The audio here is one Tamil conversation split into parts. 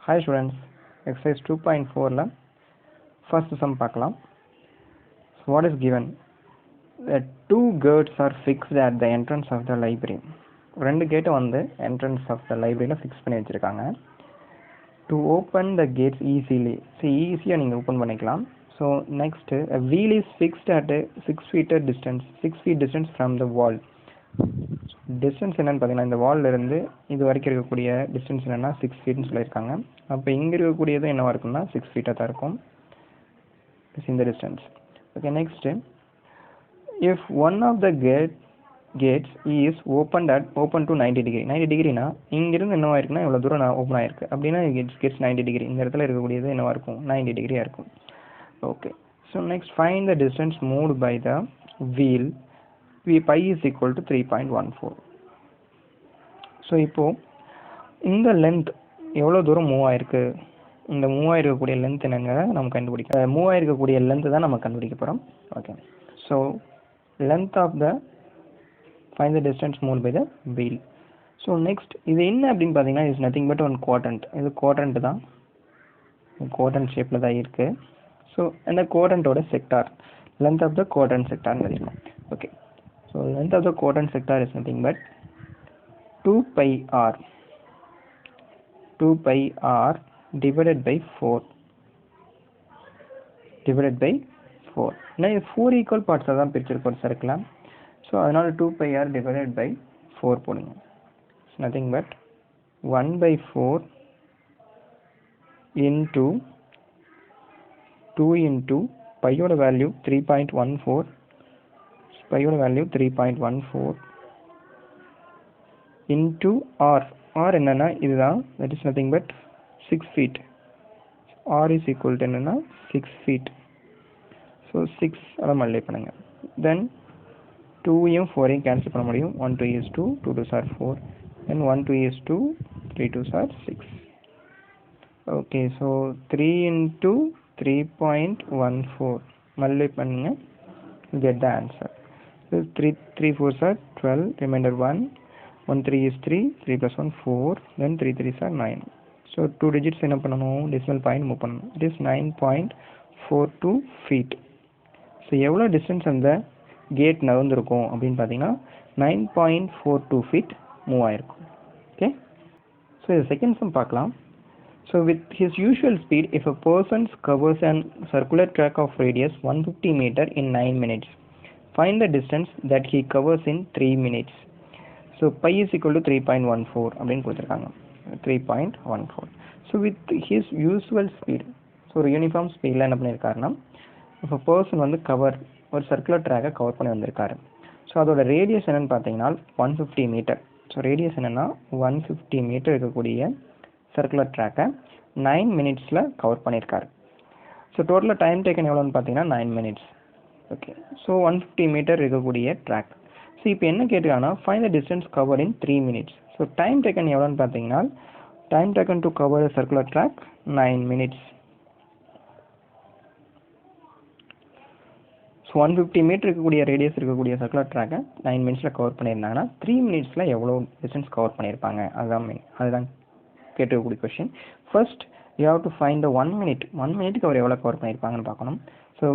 Hi students, exercise 2.4 la first sum பார்க்கலாம். So what is given? The two gates are fixed at the entrance of the library. ரெண்டு கேட் வந்து entrance of the libraryல ஃபிக்ஸ் பண்ணி வச்சிருக்காங்க. To open the gates easily, ஈஸியாக நீங்கள் ஓப்பன் பண்ணிக்கலாம். So next, a wheel is fixed at a 6 feet distance from the wall. Distance என்னன்னு பார்த்தீங்கன்னா இந்த வால்ல இருந்து இது வரைக்கும் இருக்கக்கூடிய டிஸ்டன்ஸ் என்னன்னா 6 ஃபீட்னு சொல்லியிருக்காங்க. அப்போ இங்கே இருக்கக்கூடியது என்னவா இருக்கும்னா 6 ஃபீட்டாக தான் இருக்கும் இந்த distance. Okay, next, if one of the gates is open to 90 degree. 90 டிகிரினா இங்கிருந்து என்னவா இருக்குன்னா இவ்வளோ தூரம் நான் ஓப்பன் ஆயிருக்கு அப்படின்னா கெட்ஸ் 90 டிகிரி. இந்த இடத்துல இருக்கக்கூடியது என்னவா இருக்கும் 90 டிகிரியாக இருக்கும். Okay, so next find the distance moved by the wheel pi is equal to 3.14. So இப்போது இந்த லென்த் எவ்வளோ தூரம் மூவ் ஆயிருக்கு, இந்த மூவ் ஆகிருக்கக்கூடிய லென்த் என்னங்க நம்ம மூவ் ஆகிருக்கக்கூடிய லென்த்து தான் நம்ம கண்டுபிடிக்க போகிறோம். Okay, so length of the find the distance move by the wheel. So next இது என்ன அப்படின்னு பார்த்தீங்கன்னா is nothing but one quadrant. இது குவாட்ரண்ட் தான், குவாட்ரண்ட் ஷேப்பில் தான் இருக்குது. ஸோ இந்த குவாட்ரண்ட்டோட sector, length of the quadrant செக்டார்னு தெரியும். Okay, so length of the quadrant sector is nothing but 2 pi r divided by 4 now 4 equal parts தான் பிரிச்சிருக்கோம் சர்க்கிளா. ஸோ அதனால 2 pi r divided by 4 போடுங்க. it's nothing but 1/4 into 2 into pi யோட வேல்யூ 3.14, பையோட வேல்யூ 3.14 into r என்னன்னா இதுதான், that is nothing but 6 feet. r is equal to என்னன்னா 6 feet. ஸோ 6 அதை மல்டிப்ளை பண்ணுங்க. தென் 2யும் 4யும் கேன்சல் பண்ண முடியும். 1 2 is 2, 2 2s are 4, then 1 2 is 2, 3 2s are 6. Okay, so 3 into 3.14 multiply பண்ணுங்க, get the answer. So 3 4s are 12, remainder 1 3 is 3 plus 1 4, then 3 3s are 9. So 2 digits என்ன பண்ணணும், decimal point மூவ் பண்ணணும். It is 9.42 feet. ஸோ எவ்வளோ டிஸ்டன்ஸ் அந்த கேட் நகர்ந்துருக்கும் அப்படின்னு பார்த்தீங்கன்னா 9.42 feet மூவ் ஆயிருக்கும். ஓகே, ஸோ இது செகண்ட் சம் பார்க்கலாம். So with his usual speed, if a person covers a circular track of radius 150 meter in 9 minutes, find the distance that he covers in 3 minutes. So pi is equal to 3.14 அப்படின்னு கொடுத்துருக்காங்க. 3.14. So with his usual speed, so ஒரு யூனிஃபார்ம் ஸ்பீடில் என்ன பண்ணியிருக்காருன்னா இப்போ பர்சன் வந்து ஒரு சர்க்குலர் ட்ராக்கை கவர் பண்ணி வந்திருக்காரு. ஸோ அதோட ரேடியஸ் என்னென்னு பார்த்தீங்கன்னா 150 மீட்டர். ஸோ ரேடியஸ் என்னென்னா 150 மீட்டர் இருக்கக்கூடிய சர்க்குலர் ட்ராக்கை 9 மினிட்ஸில் கவர் பண்ணியிருக்காரு. ஸோ டோட்டலாக டைம் டேக்கன் எவ்வளோன்னு பார்த்தீங்கன்னா 9 மினிட்ஸ். ஓகே, ஸோ 150 மீட்டர் இருக்கக்கூடிய ட்ராக். ஸோ இப்போ என்ன கேட்டுக்காங்கன்னா find the distance cover in 3 minutes. So time taken எவ்வளோன்னு பார்த்தீங்கன்னா time taken to cover circular track 9 minutes. So 150 metre இருக்கக்கூடிய ரேடியஸ் இருக்கக்கூடிய சர்க்குலர் ட்ராக்கை 9 மினிட்ஸில் கவர் பண்ணியிருந்தாங்கன்னா 3 மினிட்ஸில் எவ்வளோ டிஸ்டன்ஸ் கவர் பண்ணியிருப்பாங்க, அதுதான் கேட்டுக்கக்கூடிய question. First you have to find the 1 மினிட்டுக்கு அவர் எவ்வளோ கவர் பண்ணியிருப்பாங்கன்னு பார்க்கணும். ஸோ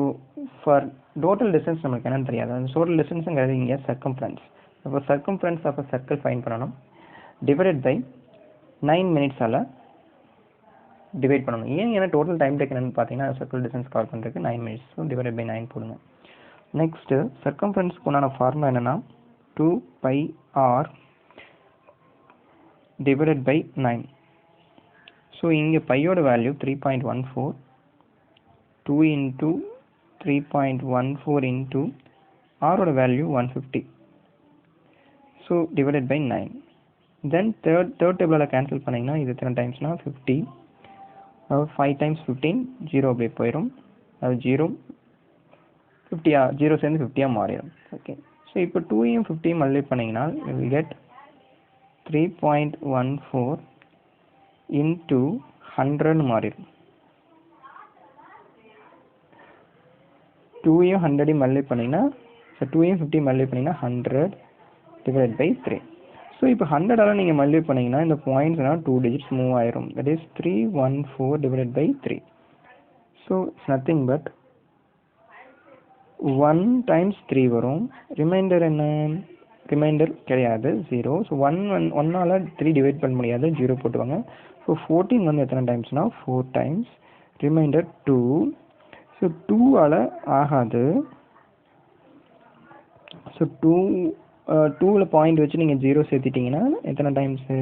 ஃபார் டோட்டல் டிஸ்டன்ஸ் நம்மளுக்கு என்னன்னு தெரியாது. அந்த டோட்டல் டிஸ்டன்ஸுங்கிறது இங்கே சர்க்கம்ஃபரன்ஸ். அப்போ சர்க்கம்ஃபரன்ஸ் ஆஃப் சர்க்கிள் ஃபைண்ட் பண்ணணும். டிவைடட் பை 9 மினிட்ஸால் டிவைட் பண்ணணும். ஏன்னா டோட்டல் டைம் டேக் என்னன்னு பார்த்தீங்கன்னா சர்க்கிள் டிஸ்டன்ஸ் கவர் பண்ணுறதுக்கு 9 மினிட்ஸ். ஸோ டிவைடட் பை 9 போடுங்க. நெக்ஸ்ட்டு சர்க்கம்ஃபரன்ஸ்க்கு உண்டான ஃபார்முலா என்னென்னா 2 pi r divided by 9. So இங்கே பையோட value 3.14, 2 into 3.14 into r value 150. So divided by 9. Then third டேபிளில் கேன்சல் பண்ணிங்கன்னா இது எத்தனை டைம்ஸ்னால் 50. 5 times 15, 0 அப்படியே போயிடும். அது 0 சேர்ந்து 50 மாறிடும். ஓகே, ஸோ இப்போ 2யும் 50 மல்டிப்ளை பண்ணிங்கன்னா you will get 3.14 into 100 மாறிடும். 2யும் 100 மல்டிப்ளை பண்ணிங்கன்னா 2யும் 50 மல்டிப்ளை பண்ணிங்கன்னா 100 divided by 3. ஸோ இப்போ 100ஆல் நீங்கள் மல்டிப்ளை பண்ணிங்கன்னா இந்த பாயிண்ட்ஸ்னால் 2 டிஜிட்ஸ் மூவ் ஆயிரும். That is 314 divided by 3. So it's nothing but 1 times 3 வரும். ரிமைண்டர் என்ன? ரிமைண்டர் கிடையாது, 0. ஸோ 1ஆல் 3 டிவைட் பண்ண முடியாது, 0 போட்டுவாங்க. ஸோ 14 வந்து எத்தனை டைம்ஸ்னால் 4 டைம்ஸ். ரிமைண்டர் 2. ஸோ 2ஆல் ஆகாது. ஸோ 2ல் பாயிண்ட் வச்சு நீங்கள் 0 சேர்த்திட்டிங்கன்னா எத்தனை டைம்ஸு?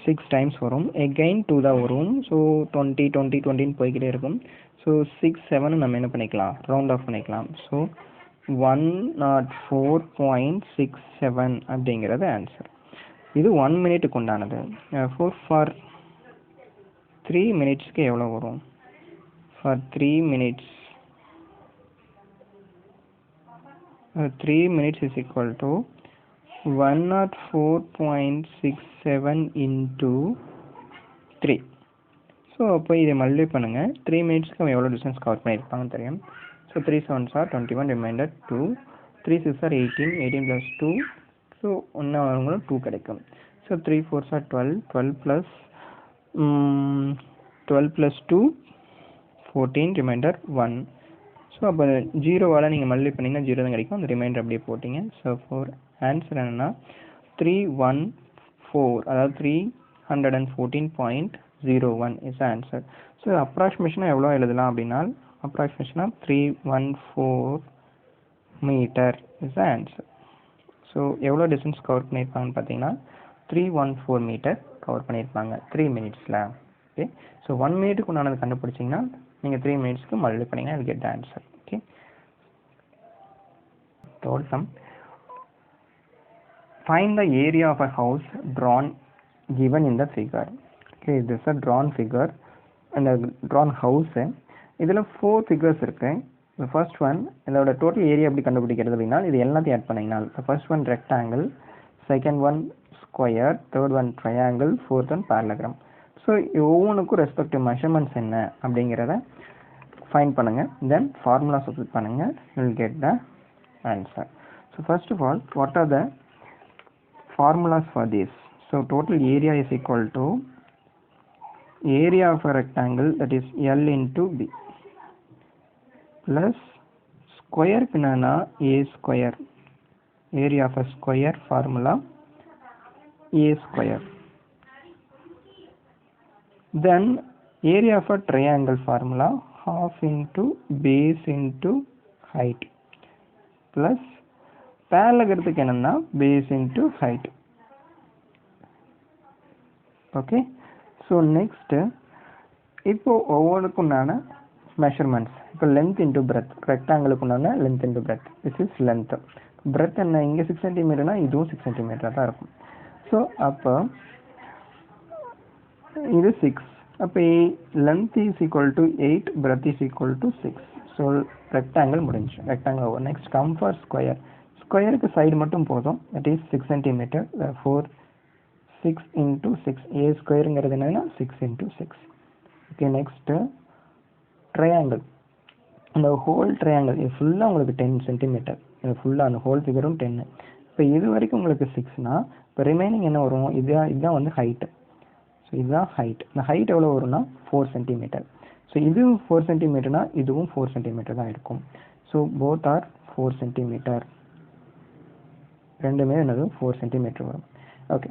6 டைம்ஸ் வரும். எகைன் 2 தான் வரும். ஸோ 20 20 20ன்னு போய்கிட்டே இருக்கும். ஸோ 6 7 நம்ம என்ன பண்ணிக்கலாம்? ரவுண்ட் ஆஃப் பண்ணிக்கலாம். ஸோ 104.67 அப்படிங்கிறது ஆன்சர். இது 1 மினிட்டுக்கு உண்டானது. ஃபார் 3 மினிட்ஸ்க்கு எவ்வளோ வரும்? For 3 minutes 3 minutes is equal to 104.67 into 3. So அப்போ இதை மல்டிப்ளை பண்ணுங்கள். 3 மினிட்ஸ்க்கு அவன் எவ்வளோ டிஸ்டன்ஸ் கவர் பண்ணியிருப்பாங்கன்னு தெரியும். So 3 7s are 21, remainder 2. 3 6 are 18, 18 plus 2. So ஒன்றா வரவங்களும் 2 கிடைக்கும். So 3 4s are 12, 12 plus 2 14, remainder 1. So அப்போ 0வால் நீங்கள் மல்டிப்ளை பண்ணிங்கன்னா 0 தான் கிடைக்கும். அந்த ரிமைண்டர் அப்படியே போட்டிங்க. ஸோ ஃபோர் ஆன்சர் என்னென்னா 314, அதாவது 314.01 இஸ் ஆன்சர். ஸோ அப்ராக்சிமேஷனாக எவ்வளோ எழுதலாம் அப்படின்னா அப்ராக்சிமேஷனாக 314 மீட்டர் இஸ் ஆன்சர். ஸோ எவ்வளோ டிஸ்டன்ஸ் கவர் பண்ணியிருப்பாங்கன்னு பார்த்தீங்கன்னா 314 மீட்டர் கவர் பண்ணியிருப்பாங்க 3 மினிட்ஸில். ஓகே, ஸோ 1 மினிட்டுக்கு உண்டானது கண்டுபிடிச்சிங்கன்னா நீங்கள் 3 மினிட்ஸ்க்கு மல்டிப்ளை பண்ணிங்கன்னா அது get answer. Okay, third sum. Find the area of a house drawn given in the figure. Okay, this is a drawn figure and a drawn house. இதில் 4 figures இருக்கு. The first one, இதோட டோட்டல் ஏரியா எப்படி கண்டுபிடிக்கிறது அப்படின்னா இது எல்லாத்தையும் ஆட் பண்ணிங்கன்னா the first one rectangle, second one square, third one triangle, fourth one parallelogram. So ஒவ்வொன்றுக்கும் ரெஸ்பெக்டிவ் மெஷர்மெண்ட்ஸ் என்ன அப்படிங்கிறத ஃபைண்ட் பண்ணுங்கள். தென் ஃபார்முலா சப்ஸ்டிட் பண்ணுங்கள். You will get the answer. So first of all what are the formulas for this? So total area is equal to area of a rectangle, that is L into B, plus square pinana A square, area of a square formula A square. Then area of a triangle formula half into base into height, plus parallelogram என்னன்னா base into height. Okay, so next இப்போ ஒவ்வொன்றுக்குண்டான மெஷர்மெண்ட்ஸ். இப்போ லென்த் இன்ட்டு பிரெத், ரெக்டாங்கிளுக்குண்டான length into breadth, this is length. Breadth என்ன? இங்கே 6 சென்டிமீட்டர்னா இதுவும் 6 சென்டிமீட்டராக தான் இருக்கும். ஸோ அப்போ இது 6. அப்போ length is equal to 8, breadth is equal to 6. So rectangle முடிஞ்சு. Rectangle over. Next come for square. ஸ்கொயருக்கு சைடு மட்டும் போதும், that is 6 centimetre. 6 into 6, a ஸ்கொயருங்கிறது என்னன்னா 6 into 6. Okay, next triangle. இந்த ஹோல் ட்ரையாங்கிள் இது ஃபுல்லாக உங்களுக்கு 10 சென்டிமீட்டர். இது ஃபுல்லாக அந்த ஹோல் ஃபிகரும் 10. இப்போ இது வரைக்கும் உங்களுக்கு 6னா இப்போ ரிமைனிங் என்ன வரும்? இதுதான் வந்து ஹைட்டு. ஸோ இதுதான் ஹைட். இந்த ஹைட் எவ்வளோ வரும்னா 4 சென்டிமீட்டர். ஸோ இதுவும் 4 சென்டிமீட்டர்னா இதுவும் 4 சென்டிமீட்டர் தான் இருக்கும். So both are 4 centimetre. ரெண்டுமே என்னது 4 சென்டிமீட்டர் வரும். ஓகே,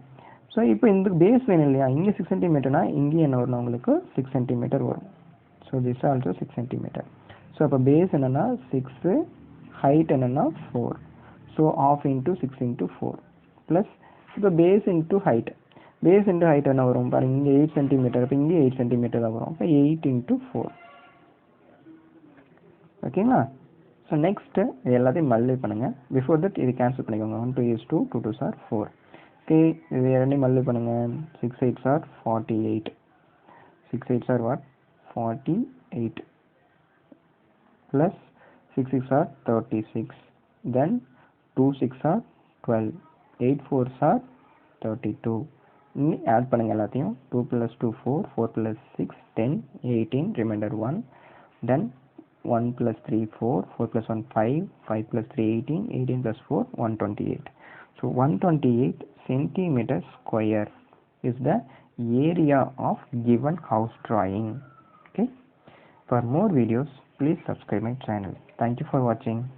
ஸோ இப்போ இந்த பேஸ் வேணும் இல்லையா? இங்கே 6 சென்டிமீட்டர்னா இங்கே என்ன வரணும்? உங்களுக்கு 6 சென்டிமீட்டர் வரும். So this also 6 centimetre. So அப்போ பேஸ் என்னென்னா 6, ஹைட் என்னென்னா 4. So half into 6 into 4 plus இப்போ base into height. Base into height என்ன வரும் பாருங்கள்? இங்கே 8 சென்டிமீட்டர், இப்போ இங்கே 8 சென்டிமீட்டர் தான் வரும். இப்போ 8 இன்ட்டு 4. ஓகேங்களா? ஸோ நெக்ஸ்ட்டு இது எல்லாத்தையும் மல்டிப்ளை பண்ணுங்கள். பிஃபோர் தட் இது கேன்சல் பண்ணிக்கோங்க. 1 2 is 2, 2 2s are 4. ஓகே, இது ரெண்டையும் மல்டிப்ளை பண்ணுங்கள். 6 8s are 48. 6 8s are what? 48 plus 6 6 are 36. Then 2 6 are 12. 8 4s are 32. இனி ஆட் பண்ணுங்கள் எல்லாத்தையும். 2 plus 2 4, 4 plus 6 10, 18, remainder 1. Then 1 plus 3 4, 4 plus 1 5, 5 plus 3 18, 18 plus 4 128. So 128 centimeters square is the area of given house drawing. Okay. For more videos, please subscribe my channel. Thank you for watching.